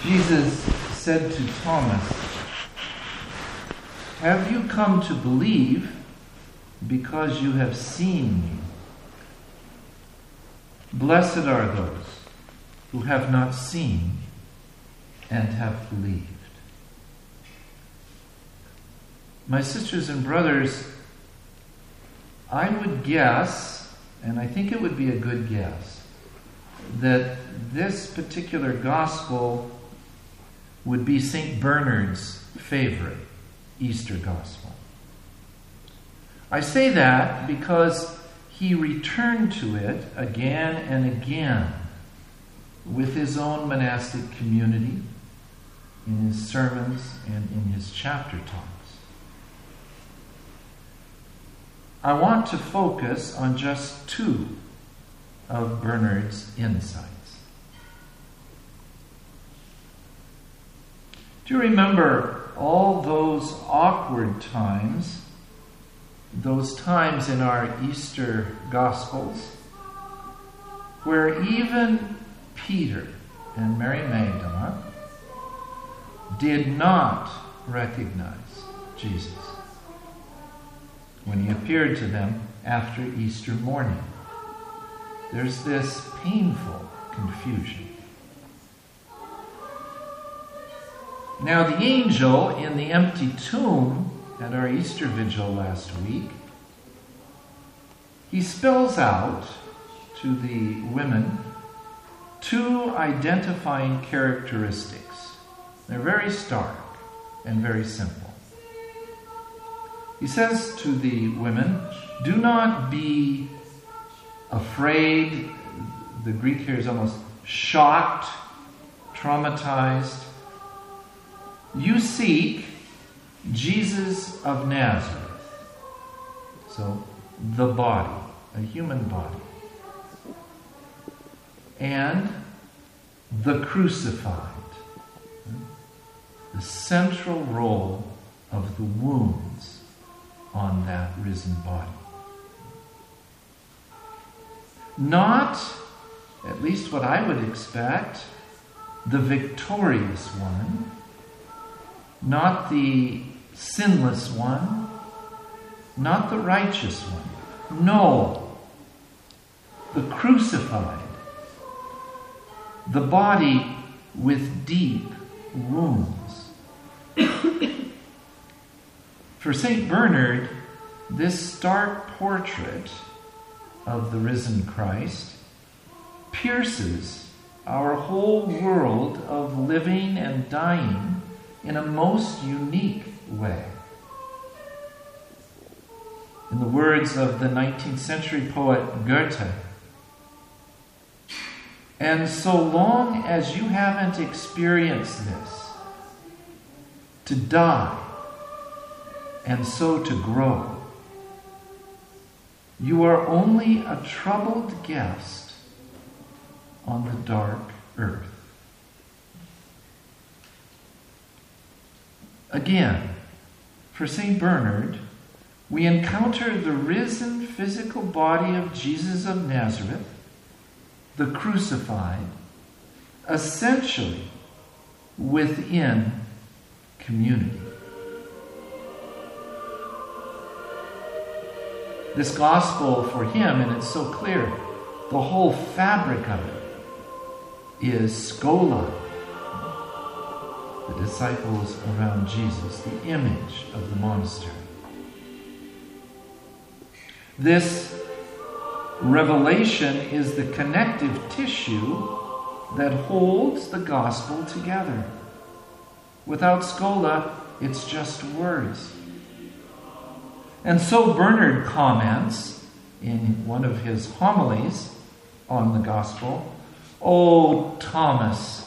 Jesus said to Thomas, "Have you come to believe because you have seen me? Blessed are those who have not seen and have believed." My sisters and brothers, I would guess, and I think it would be a good guess, that this particular gospel would be St. Bernard's favorite Easter gospel. I say that because he returned to it again and again with his own monastic community, in his sermons and in his chapter talks. I want to focus on just two of Bernard's insights. Do you remember all those awkward times, those times in our Easter Gospels, where even Peter and Mary Magdalene did not recognize Jesus when he appeared to them after Easter morning? There's this painful confusion. Now, the angel in the empty tomb at our Easter vigil last week, he spells out to the women two identifying characteristics. They're very stark and very simple. He says to the women, "Do not be afraid." The Greek here is almost shocked, traumatized. "You seek Jesus of Nazareth." So, the body, a human body. "And the crucified." The central role of the wounds on that risen body. Not, at least what I would expect, the victorious one, not the sinless one, not the righteous one. No, the crucified, the body with deep wounds. For St. Bernard, this stark portrait of the risen Christ pierces our whole world of living and dying in a most unique way. In the words of the 19th century poet Goethe, "And so long as you haven't experienced this, to die and so to grow, you are only a troubled guest on the dark earth." Again, for St. Bernard, we encounter the risen physical body of Jesus of Nazareth, the crucified, essentially within community. This gospel for him, and it's so clear, the whole fabric of it is schola, the disciples around Jesus, the image of the monastery. This revelation is the connective tissue that holds the gospel together. Without schola, it's just words. And so Bernard comments in one of his homilies on the gospel, "Oh, Thomas,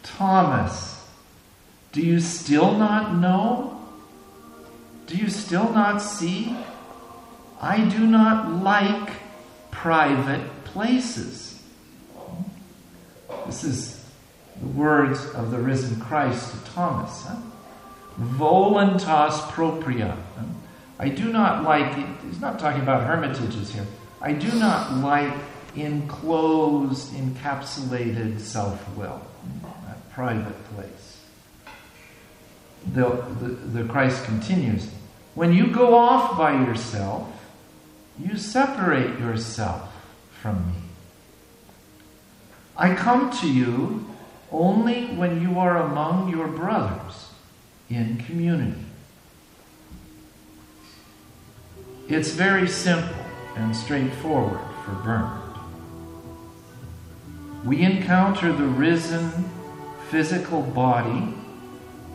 Thomas, do you still not know? Do you still not see? I do not like private places." This is the words of the risen Christ to Thomas. Voluntas propria. I do not like, he's not talking about hermitages here. I do not like enclosed, encapsulated self-will. private place. The Christ continues, when you go off by yourself, you separate yourself from me. I come to you only when you are among your brothers in community. It's very simple and straightforward for Bernard. We encounter the risen physical body.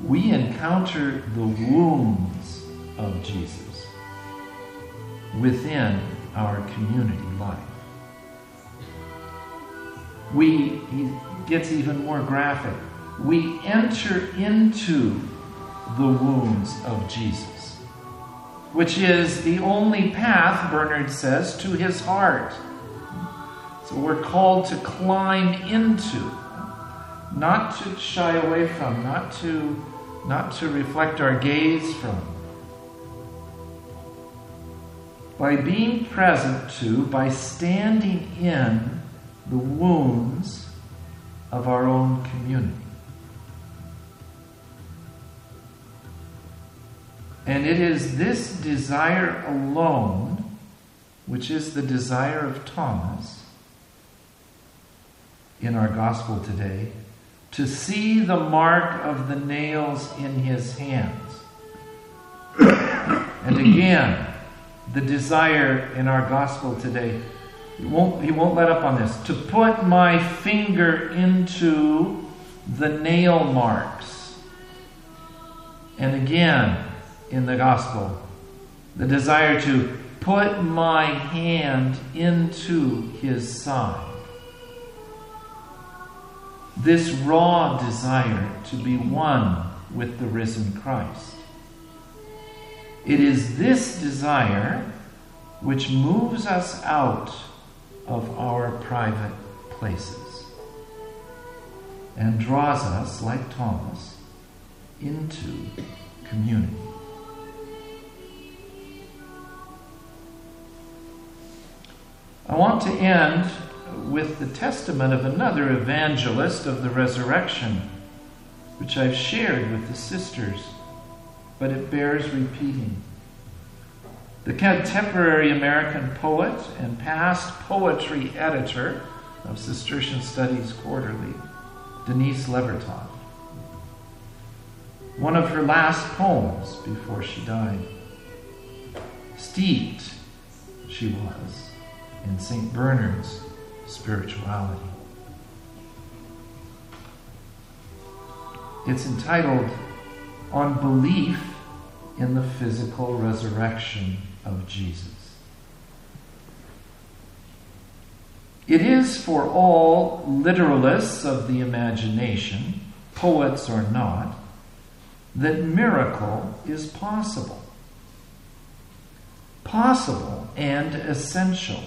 We encounter the wounds of Jesus within our community life. He gets even more graphic. We enter into the wounds of Jesus, which is the only path, Bernard says, to his heart. So we're called to climb into, not to shy away from, not to reflect our gaze from. By being present to, by standing in the wounds of our own community. And it is this desire alone, which is the desire of Thomas in our gospel today, to see the mark of the nails in his hands. And again, the desire in our gospel today, he won't let up on this, to put my finger into the nail marks. And again, in the gospel, the desire to put my hand into his side. This raw desire to be one with the risen Christ. It is this desire which moves us out of our private places and draws us, like Thomas, into community. I want to end with the testament of another evangelist of the resurrection, which I've shared with the sisters, but it bears repeating. The contemporary American poet and past poetry editor of Cistercian Studies Quarterly, Denise Levertov. One of her last poems before she died. Steeped, she was, in St. Bernard's spirituality. It's entitled On Belief in the Physical Resurrection of Jesus. It is for all literalists of the imagination, poets or not, that miracle is possible. Possible and essential.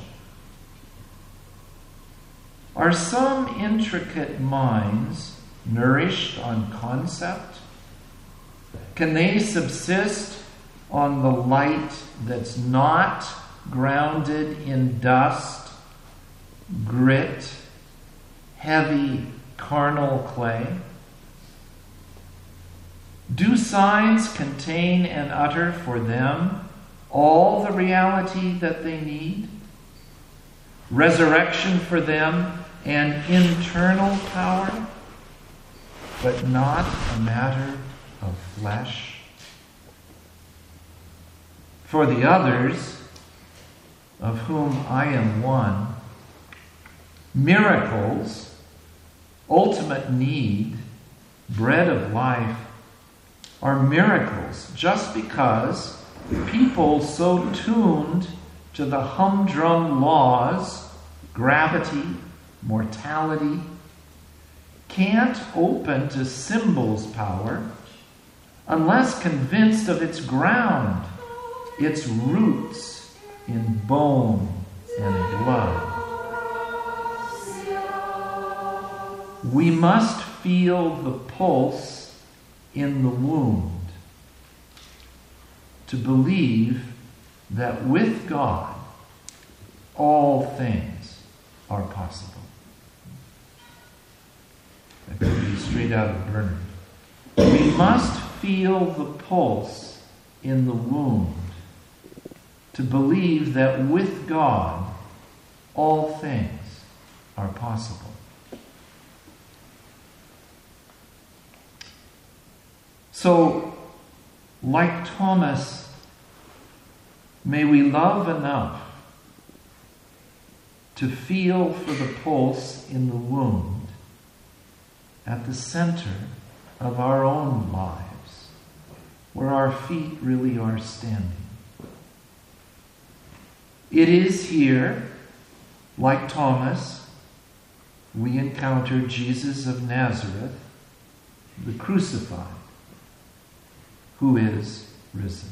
Are some intricate minds nourished on concept? Can they subsist on the light that's not grounded in dust, grit, heavy carnal clay? Do signs contain and utter for them all the reality that they need? Resurrection for them and internal power, but not a matter of flesh? For the others, of whom I am one, miracles, ultimate need, bread of life, are miracles just because people so tuned to the humdrum laws, gravity, mortality, can't open to symbols' power unless convinced of its ground, its roots in bone and blood. We must feel the pulse in the wound to believe that with God all things are possible. be straight out of Bernard. We must feel the pulse in the wound to believe that with God, all things are possible. So, like Thomas, may we love enough to feel for the pulse in the wound at the center of our own lives, where our feet really are standing. It is here, like Thomas, we encounter Jesus of Nazareth, the crucified, who is risen.